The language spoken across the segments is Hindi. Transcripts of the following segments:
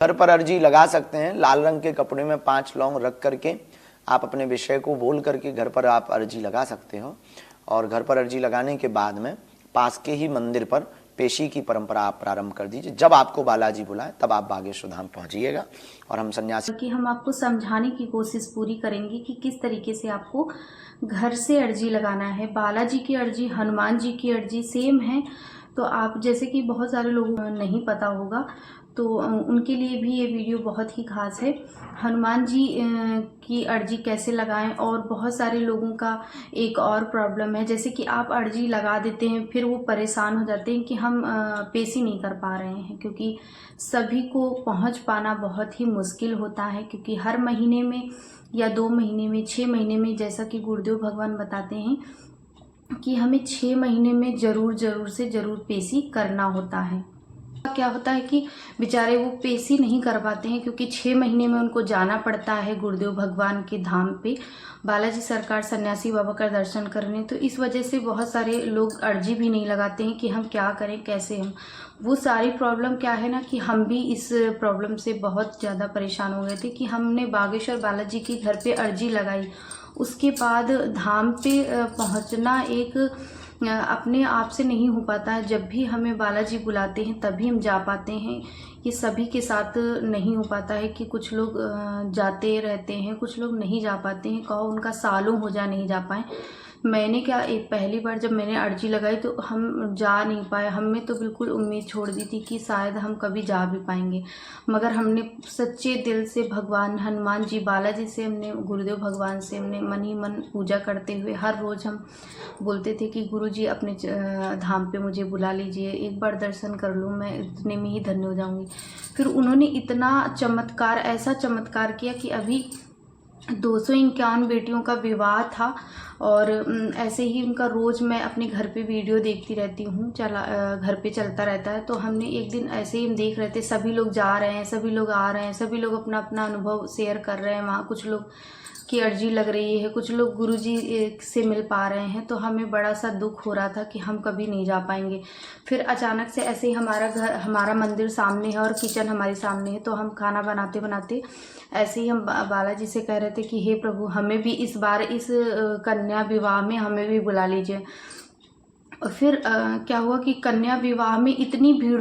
घर पर अर्जी लगा सकते हैं। लाल रंग के कपड़े में 5 लौंग रख करके आप अपने विषय को बोल करके घर पर आप अर्जी लगा सकते हो। और घर पर अर्जी लगाने के बाद में पास के ही मंदिर पर पेशी की परंपरा आप प्रारंभ कर दीजिए। जब आपको बालाजी बुलाए तब आप बागेश्वर धाम पहुंचिएगा और हम सन्यासी कि हम आपको समझाने की कोशिश पूरी करेंगे कि किस तरीके से आपको घर से अर्जी लगाना है। बालाजी की अर्जी, हनुमान जी की अर्जी सेम है। तो आप जैसे कि बहुत सारे लोगों को नहीं पता होगा, तो उनके लिए भी ये वीडियो बहुत ही खास है। हनुमान जी की अर्जी कैसे लगाएं, और बहुत सारे लोगों का एक और प्रॉब्लम है, जैसे कि आप अर्जी लगा देते हैं फिर वो परेशान हो जाते हैं कि हम पेशी नहीं कर पा रहे हैं, क्योंकि सभी को पहुंच पाना बहुत ही मुश्किल होता है। क्योंकि हर महीने में या 2 महीने में, 6 महीने में, जैसा कि गुरुदेव भगवान बताते हैं कि हमें 6 महीने में ज़रूर पेशी करना होता है। क्या होता है कि बेचारे वो पेशी नहीं कर पाते हैं, क्योंकि 6 महीने में उनको जाना पड़ता है गुरुदेव भगवान के धाम पे, बालाजी सरकार सन्यासी बाबा का दर्शन करने। तो इस वजह से बहुत सारे लोग अर्जी भी नहीं लगाते हैं कि हम क्या करें, कैसे हम। वो सारी प्रॉब्लम क्या है ना, कि हम भी इस प्रॉब्लम से बहुत ज़्यादा परेशान हो गए थे कि हमने बागेश्वर बालाजी के घर पे अर्जी लगाई, उसके बाद धाम पे पहुंचना एक अपने आप से नहीं हो पाता है। जब भी हमें बालाजी बुलाते हैं तभी हम जा पाते हैं। ये सभी के साथ नहीं हो पाता है कि कुछ लोग जाते रहते हैं, कुछ लोग नहीं जा पाते हैं, कहो उनका सालों हो जा नहीं जा पाए। मैंने क्या, एक पहली बार जब मैंने अर्जी लगाई तो हम जा नहीं पाए। हमने तो बिल्कुल उम्मीद छोड़ दी थी कि शायद हम कभी जा भी पाएंगे, मगर हमने सच्चे दिल से भगवान हनुमान जी, बालाजी से, हमने गुरुदेव भगवान से हमने मन ही मन पूजा करते हुए हर रोज़ हम बोलते थे कि गुरु जी अपने धाम पे मुझे बुला लीजिए, एक बार दर्शन कर लूँ, मैं इतने में ही धन्य हो जाऊँगी। फिर उन्होंने इतना चमत्कार, ऐसा चमत्कार किया कि अभी 251 बेटियों का विवाह था, और ऐसे ही उनका रोज़ मैं अपने घर पे वीडियो देखती रहती हूँ, घर पे चलता रहता है। तो हमने एक दिन ऐसे ही हम देख रहे थे, सभी लोग जा रहे हैं, सभी लोग आ रहे हैं, सभी लोग अपना अपना अनुभव शेयर कर रहे हैं। वहाँ कुछ लोग की अर्जी लग रही है, कुछ लोग गुरुजी से मिल पा रहे हैं। तो हमें बड़ा सा दुख हो रहा था कि हम कभी नहीं जा पाएंगे। फिर अचानक से ऐसे ही हमारा मंदिर सामने है और किचन हमारे सामने है, तो हम खाना बनाते बनाते ऐसे ही हम बालाजी से कह रहे थे कि हे प्रभु, हमें भी इस बार इस कन्या विवाह में हमें भी बुला लीजिए। और फिर क्या हुआ कि कन्या विवाह में इतनी भीड़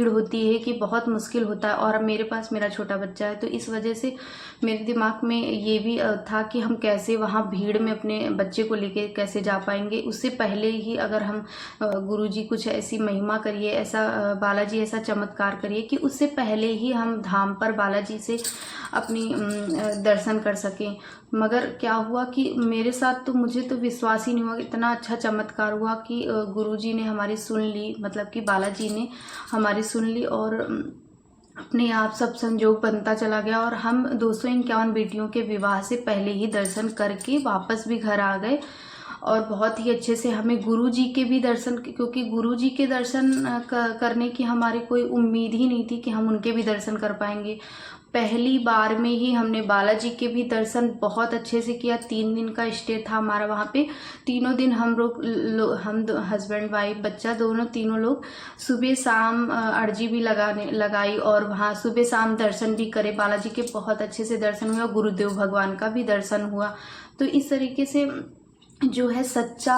होती है कि बहुत मुश्किल होता है। और अब मेरे पास मेरा छोटा बच्चा है, तो इस वजह से मेरे दिमाग में ये भी था कि हम कैसे वहाँ भीड़ में अपने बच्चे को लेके कैसे जा पाएंगे। उससे पहले ही अगर हम गुरुजी कुछ ऐसी महिमा करिए, ऐसा बालाजी ऐसा चमत्कार करिए कि उससे पहले ही हम धाम पर बालाजी से अपनी दर्शन कर सकें। मगर क्या हुआ कि मेरे साथ तो मुझे तो विश्वास ही नहीं हुआ, इतना अच्छा चमत्कार हुआ कि गुरुजी ने हमारी सुन ली, मतलब कि बालाजी ने हमारी सुन ली, और अपने आप सब संजोग बनता चला गया। और हम 251 बेटियों के विवाह से पहले ही दर्शन करके वापस भी घर आ गए। और बहुत ही अच्छे से हमें गुरुजी के भी दर्शन, क्योंकि गुरुजी के दर्शन करने की हमारी कोई उम्मीद ही नहीं थी कि हम उनके भी दर्शन कर पाएंगे। पहली बार में ही हमने बालाजी के भी दर्शन बहुत अच्छे से किया। 3 दिन का स्टे था हमारा वहाँ पे। तीनों दिन हम हस्बैंड वाइफ बच्चा तीनों लोग सुबह शाम अर्जी भी लगाई, और वहाँ सुबह शाम दर्शन भी करे। बालाजी के बहुत अच्छे से दर्शन हुआ, गुरुदेव भगवान का भी दर्शन हुआ। तो इस तरीके से जो है सच्चा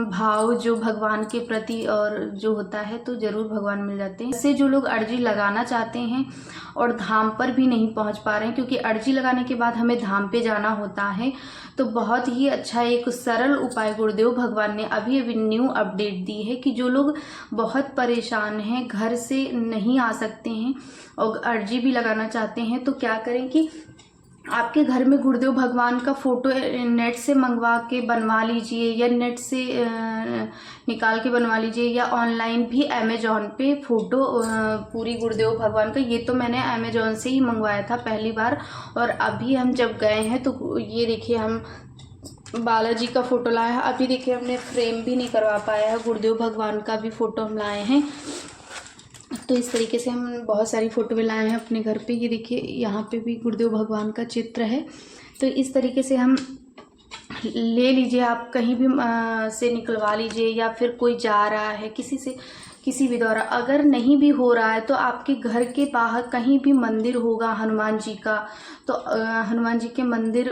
भाव जो भगवान के प्रति और जो होता है, तो ज़रूर भगवान मिल जाते हैं। इससे जो लोग अर्जी लगाना चाहते हैं और धाम पर भी नहीं पहुंच पा रहे हैं, क्योंकि अर्जी लगाने के बाद हमें धाम पे जाना होता है, तो बहुत ही अच्छा एक सरल उपाय गुरुदेव भगवान ने अभी न्यू अपडेट दी है कि जो लोग बहुत परेशान हैं, घर से नहीं आ सकते हैं और अर्जी भी लगाना चाहते हैं, तो क्या करें कि आपके घर में गुरुदेव भगवान का फ़ोटो नेट से मंगवा के बनवा लीजिए, या नेट से निकाल के बनवा लीजिए, या ऑनलाइन भी अमेजोन पे फ़ोटो पूरी गुरुदेव भगवान का। ये तो मैंने अमेजोन से ही मंगवाया था पहली बार, और अभी हम जब गए हैं तो ये देखिए हम बालाजी का फ़ोटो लाए हैं। अभी देखिए हमने फ्रेम भी नहीं करवा पाया है, गुरुदेव भगवान का भी फ़ोटो हम लाए हैं। तो इस तरीके से हम बहुत सारी फ़ोटो लाए हैं अपने घर पे। ये देखिए यहाँ पे भी गुरुदेव भगवान का चित्र है। तो इस तरीके से हम ले लीजिए, आप कहीं भी से निकलवा लीजिए, या फिर कोई जा रहा है किसी से किसी भी द्वारा। अगर नहीं भी हो रहा है तो आपके घर के बाहर कहीं भी मंदिर होगा हनुमान जी का, तो हनुमान जी के मंदिर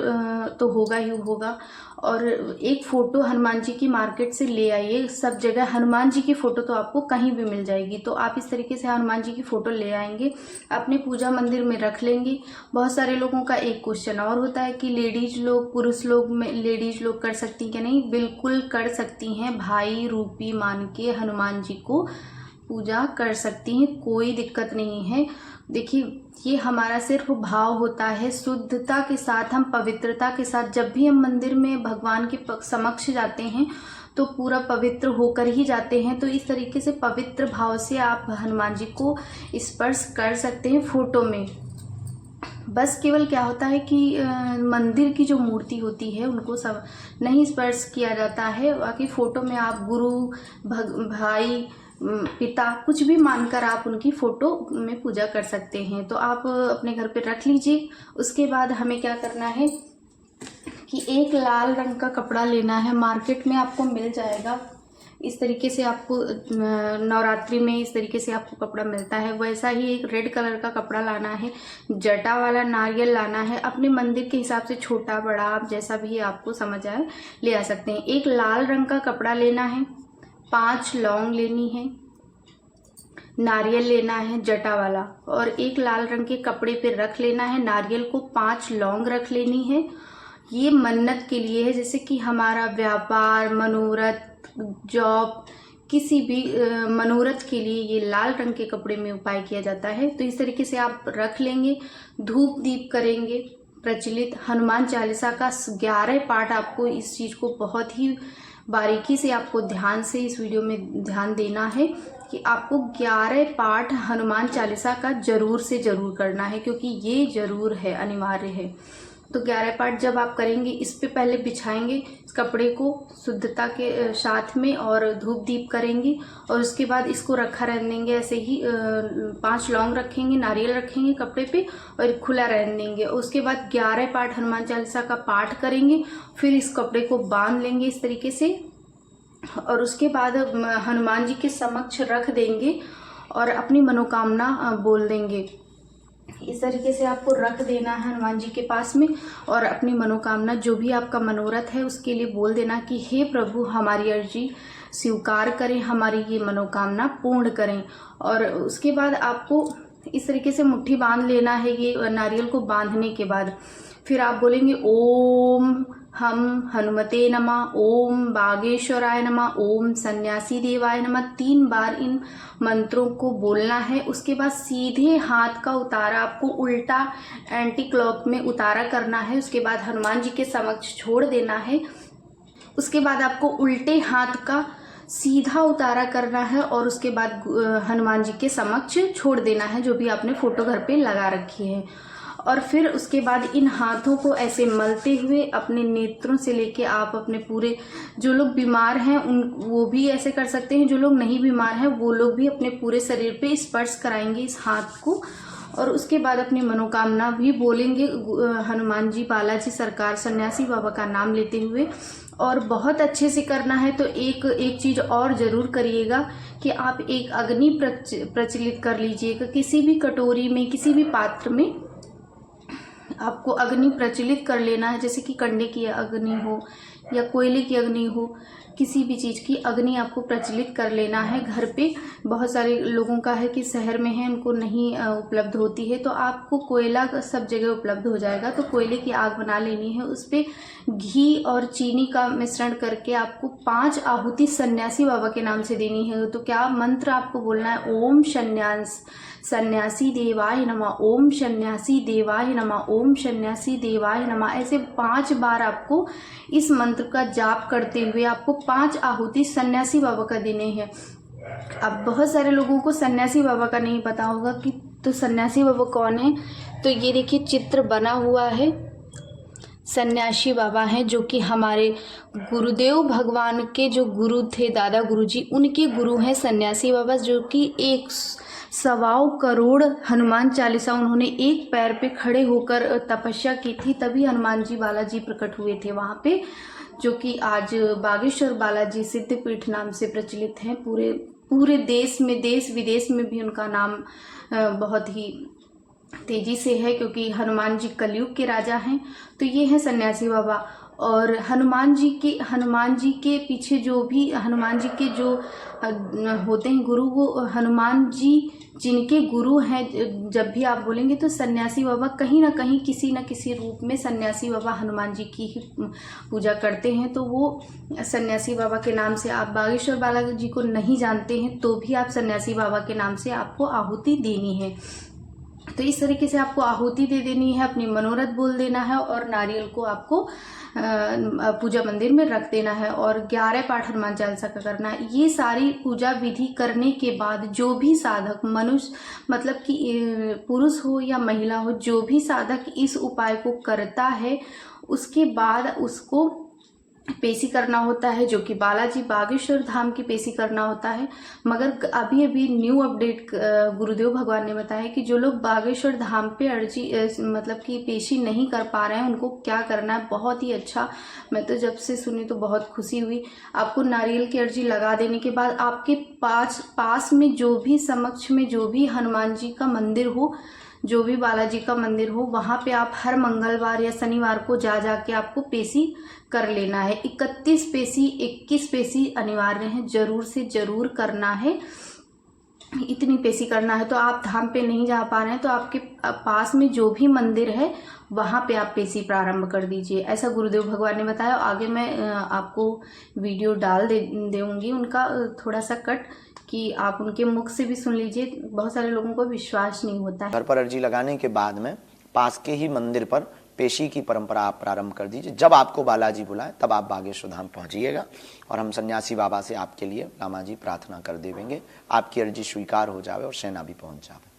तो होगा ही होगा। और एक फ़ोटो हनुमान जी की मार्केट से ले आइए। सब जगह हनुमान जी की फ़ोटो तो आपको कहीं भी मिल जाएगी, तो आप इस तरीके से हनुमान जी की फ़ोटो ले आएंगे, अपने पूजा मंदिर में रख लेंगे। बहुत सारे लोगों का एक क्वेश्चन और होता है कि लेडीज लोग, पुरुष लोग में लेडीज लोग कर सकती हैं क्या? नहीं, बिल्कुल कर सकती हैं। भाई रूपी मान के हनुमान जी को पूजा कर सकती हैं, कोई दिक्कत नहीं है। देखिए, ये हमारा सिर्फ भाव होता है, शुद्धता के साथ, हम पवित्रता के साथ जब भी हम मंदिर में भगवान के समक्ष जाते हैं तो पूरा पवित्र होकर ही जाते हैं। तो इस तरीके से पवित्र भाव से आप हनुमान जी को स्पर्श कर सकते हैं फोटो में। बस केवल क्या होता है कि मंदिर की जो मूर्ति होती है उनको सब नहीं स्पर्श किया जाता है। बाकी फ़ोटो में आप गुरु, भाई, पिता कुछ भी मानकर आप उनकी फ़ोटो में पूजा कर सकते हैं। तो आप अपने घर पे रख लीजिए। उसके बाद हमें क्या करना है कि एक लाल रंग का कपड़ा लेना है, मार्केट में आपको मिल जाएगा। इस तरीके से आपको नवरात्रि में इस तरीके से आपको कपड़ा मिलता है। वैसा ही एक रेड कलर का कपड़ा लाना है, जटा वाला नारियल लाना है। अपने मंदिर के हिसाब से छोटा बड़ा आप जैसा भी आपको समझ आए ले आ सकते हैं। एक लाल रंग का कपड़ा लेना है, 5 लौंग लेनी है, नारियल लेना है जटा वाला, और एक लाल रंग के कपड़े पे रख लेना है नारियल को, 5 लौंग रख लेनी है। ये मन्नत के लिए है, जैसे कि हमारा व्यापार, मनोरथ, जॉब, किसी भी मनोरथ के लिए ये लाल रंग के कपड़े में उपाय किया जाता है। तो इस तरीके से आप रख लेंगे। धूप दीप करेंगे प्रचलित। हनुमान चालीसा का 11 पाठ, आपको इस चीज़ को बहुत ही बारीकी से आपको ध्यान से इस वीडियो में ध्यान देना है कि आपको 11 पाठ हनुमान चालीसा का जरूर से जरूर करना है, क्योंकि ये जरूर है, अनिवार्य है। तो 11 पाठ जब आप करेंगे, इस पे पहले बिछाएंगे इस कपड़े को शुद्धता के साथ में और धूप दीप करेंगे, और उसके बाद इसको रखा रहने देंगे ऐसे ही। 5 लौंग रखेंगे, नारियल रखेंगे कपड़े पे और खुला रहने देंगे। उसके बाद 11 पाठ हनुमान चालीसा का पाठ करेंगे, फिर इस कपड़े को बांध लेंगे इस तरीके से, और उसके बाद हनुमान जी के समक्ष रख देंगे और अपनी मनोकामना बोल देंगे। इस तरीके से आपको रख देना है हनुमान जी के पास में, और अपनी मनोकामना जो भी आपका मनोरथ है उसके लिए बोल देना कि हे प्रभु, हमारी अर्जी स्वीकार करें, हमारी ये मनोकामना पूर्ण करें। और उसके बाद आपको इस तरीके से मुट्ठी बांध लेना है। ये नारियल को बांधने के बाद फिर आप बोलेंगे ओम हम हनुमते नमः, ओम बागेश्वराय नमः, ओम सन्यासी देवाय नमः। 3 बार इन मंत्रों को बोलना है। उसके बाद सीधे हाथ का उतारा आपको उल्टा एंटी क्लॉक में उतारा करना है। उसके बाद हनुमान जी के समक्ष छोड़ देना है। उसके बाद आपको उल्टे हाथ का सीधा उतारा करना है और उसके बाद हनुमान जी के समक्ष छोड़ देना है, जो भी आपने फोटो घर पे लगा रखी है। और फिर उसके बाद इन हाथों को ऐसे मलते हुए अपने नेत्रों से लेके आप अपने पूरे, जो लोग बीमार हैं वो भी ऐसे कर सकते हैं, जो लोग नहीं बीमार हैं वो लोग भी अपने पूरे शरीर पे स्पर्श कराएंगे इस हाथ को। और उसके बाद अपनी मनोकामना भी बोलेंगे हनुमान जी, बालाजी सरकार, सन्यासी बाबा का नाम लेते हुए। और बहुत अच्छे से करना है तो एक चीज़ और ज़रूर करिएगा कि आप एक अग्नि प्रचलित कर लीजिएगा। किसी भी कटोरी में, किसी भी पात्र में आपको अग्नि प्रचलित कर लेना है, जैसे कि कंडे की अग्नि हो या कोयले की अग्नि हो, किसी भी चीज़ की अग्नि आपको प्रचलित कर लेना है घर पे। बहुत सारे लोगों का है कि शहर में है, उनको नहीं उपलब्ध होती है, तो आपको कोयला सब जगह उपलब्ध हो जाएगा। तो कोयले की आग बना लेनी है, उस पर घी और चीनी का मिश्रण करके आपको 5 आहुति सन्यासी बाबा के नाम से देनी है। तो क्या मंत्र आपको बोलना है? ओम सन्यासी देवाय नमः, ओम सन्यासी देवाय नमः, ओम सन्यासी देवाय नमः। ऐसे 5 बार आपको इस मंत्र का जाप करते हुए आपको 5 आहुति सन्यासी बाबा का देने हैं। अब बहुत सारे लोगों को सन्यासी बाबा का नहीं पता होगा कि तो सन्यासी बाबा कौन है। तो ये देखिए चित्र बना हुआ है, सन्यासी बाबा हैं जो कि हमारे गुरुदेव भगवान के जो गुरु थे, दादा गुरुजी, उनके गुरु हैं सन्यासी बाबा, जो कि 1.25 करोड़ हनुमान चालीसा उन्होंने एक पैर पे खड़े होकर तपस्या की थी, तभी हनुमान जी बालाजी प्रकट हुए थे वहाँ पे, जो कि आज बागेश्वर बालाजी सिद्धपीठ नाम से प्रचलित हैं पूरे देश में, देश विदेश में भी उनका नाम बहुत ही तेजी से है, क्योंकि हनुमान जी कलयुग के राजा हैं। तो ये हैं सन्यासी बाबा। और हनुमान जी के पीछे जो भी हनुमान जी के जो होते हैं गुरु, वो हनुमान जी जिनके गुरु हैं, जब भी आप बोलेंगे तो सन्यासी बाबा कहीं ना कहीं किसी न किसी रूप में सन्यासी बाबा हनुमान जी की ही पूजा करते हैं। तो वो सन्यासी बाबा के नाम से, आप बागेश्वर बालाजी को नहीं जानते हैं तो भी आप सन्यासी बाबा के नाम से आपको आहुति देनी है। तो इस तरीके से आपको आहुति दे देनी है, अपनी मनोरथ बोल देना है और नारियल को आपको पूजा मंदिर में रख देना है और 11 पाठ हनुमान चालीसा का करना है। ये सारी पूजा विधि करने के बाद जो भी साधक, मनुष्य मतलब कि पुरुष हो या महिला हो, जो भी साधक इस उपाय को करता है, उसके बाद उसको पेशी करना होता है, जो कि बालाजी बागेश्वर धाम की पेशी करना होता है। मगर अभी अभी न्यू अपडेट गुरुदेव भगवान ने बताया कि जो लोग बागेश्वर धाम पे अर्जी मतलब कि पेशी नहीं कर पा रहे हैं, उनको क्या करना है। बहुत ही अच्छा, मैं तो जब से सुनी तो बहुत खुशी हुई। आपको नारियल की अर्जी लगा देने के बाद आपके पास में जो भी, समक्ष में जो भी हनुमान जी का मंदिर हो, जो भी बालाजी का मंदिर हो, वहाँ पे आप हर मंगलवार या शनिवार को जाके आपको पेशी कर लेना है। 31 पेशी, 21 पेशी अनिवार्य है, जरूर से जरूर करना है। इतनी पेशी करना है। तो आप धाम पे नहीं जा पा रहे हैं तो आपके पास में जो भी मंदिर है वहाँ पे आप पेशी प्रारंभ कर दीजिए, ऐसा गुरुदेव भगवान ने बताया। आगे मैं आपको वीडियो डाल दूंगी उनका थोड़ा सा कट, कि आप उनके मुख से भी सुन लीजिए। बहुत सारे लोगों को विश्वास नहीं होता है। घर पर अर्जी लगाने के बाद में पास के ही मंदिर पर पेशी की परंपरा आप प्रारंभ कर दीजिए। जब आपको बालाजी बुलाए तब आप बागेश्वर धाम पहुंचिएगा और हम सन्यासी बाबा से आपके लिए लामा जी प्रार्थना कर देंगे, आपकी अर्जी स्वीकार हो जावे और सेना भी पहुंच जावे।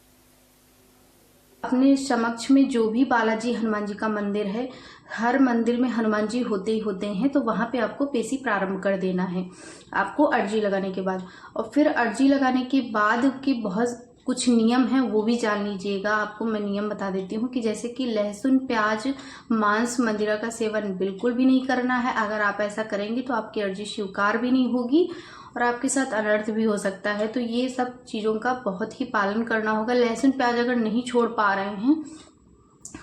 अपने समक्ष में जो भी बालाजी हनुमान जी का मंदिर है, हर मंदिर में हनुमान जी होते ही होते हैं, तो वहाँ पे आपको पेशी प्रारंभ कर देना है आपको अर्जी लगाने के बाद। और फिर अर्जी लगाने के बाद के बहुत कुछ नियम हैं, वो भी जान लीजिएगा। आपको मैं नियम बता देती हूँ कि जैसे कि लहसुन, प्याज, मांस, मदिरा का सेवन बिल्कुल भी नहीं करना है। अगर आप ऐसा करेंगे तो आपकी अर्जी स्वीकार भी नहीं होगी और आपके साथ अनर्थ भी हो सकता है। तो ये सब चीज़ों का बहुत ही पालन करना होगा। लहसुन प्याज अगर नहीं छोड़ पा रहे हैं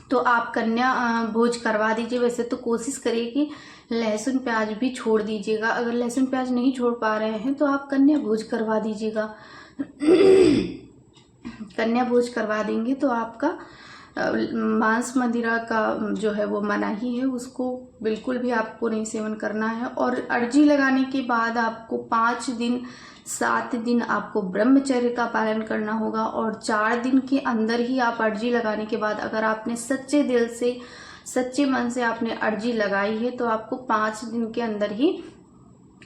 तो आप कन्या भोज करवा दीजिए। वैसे तो कोशिश करिए कि लहसुन प्याज भी छोड़ दीजिएगा। अगर लहसुन प्याज नहीं छोड़ पा रहे हैं तो आप कन्या भोज करवा दीजिएगा। कन्या भोज करवा देंगे तो आपका मांस मदिरा का जो है वो मनाही है, उसको बिल्कुल भी आपको नहीं सेवन करना है। और अर्जी लगाने के बाद आपको 5 दिन 7 दिन आपको ब्रह्मचर्य का पालन करना होगा। और 4 दिन के अंदर ही आप अर्जी लगाने के बाद, अगर आपने सच्चे दिल से, सच्चे मन से आपने अर्जी लगाई है, तो आपको 5 दिन के अंदर ही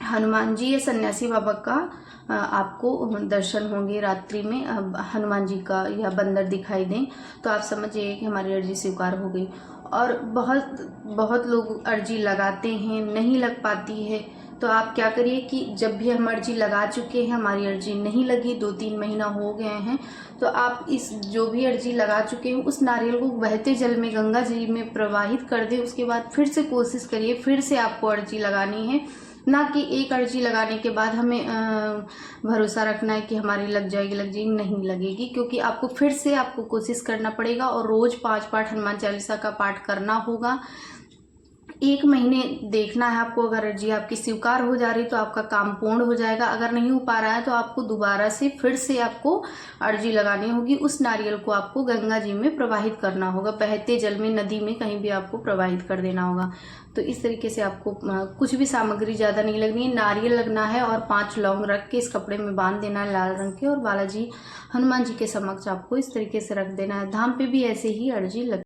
हनुमान जी या सन्यासी बाबा का आपको दर्शन होंगे। रात्रि में हनुमान जी का या बंदर दिखाई दें तो आप समझिए कि हमारी अर्जी स्वीकार हो गई। और बहुत लोग अर्जी लगाते हैं, नहीं लग पाती है। तो आप क्या करिए कि जब भी हम अर्जी लगा चुके हैं, हमारी अर्जी नहीं लगी, 2-3 महीना हो गए हैं, तो आप इस जो भी अर्जी लगा चुके हैं उस नारियल को बहते जल में गंगा जी में प्रवाहित कर दें। उसके बाद फिर से कोशिश करिए, फिर से आपको अर्जी लगानी है। ना कि एक अर्जी लगाने के बाद हमें भरोसा रखना है कि हमारी लग जाएगी, नहीं लगेगी, क्योंकि आपको फिर से आपको कोशिश करना पड़ेगा और रोज़ 5 पाठ हनुमान चालीसा का पाठ करना होगा। 1 महीने देखना है आपको। अगर अर्जी आपकी स्वीकार हो जा रही तो आपका काम पूर्ण हो जाएगा। अगर नहीं हो पा रहा है तो आपको दोबारा से फिर से आपको अर्जी लगानी होगी। उस नारियल को आपको गंगा जी में प्रवाहित करना होगा, बहते जल में, नदी में, कहीं भी आपको प्रवाहित कर देना होगा। तो इस तरीके से आपको कुछ भी सामग्री ज़्यादा नहीं लगनी है। नारियल लगना है और 5 लौंग रख के इस कपड़े में बांध देना है लाल रंग के, और बालाजी हनुमान जी के समक्ष आपको इस तरीके से रख देना है। धाम पे भी ऐसे ही अर्जी लग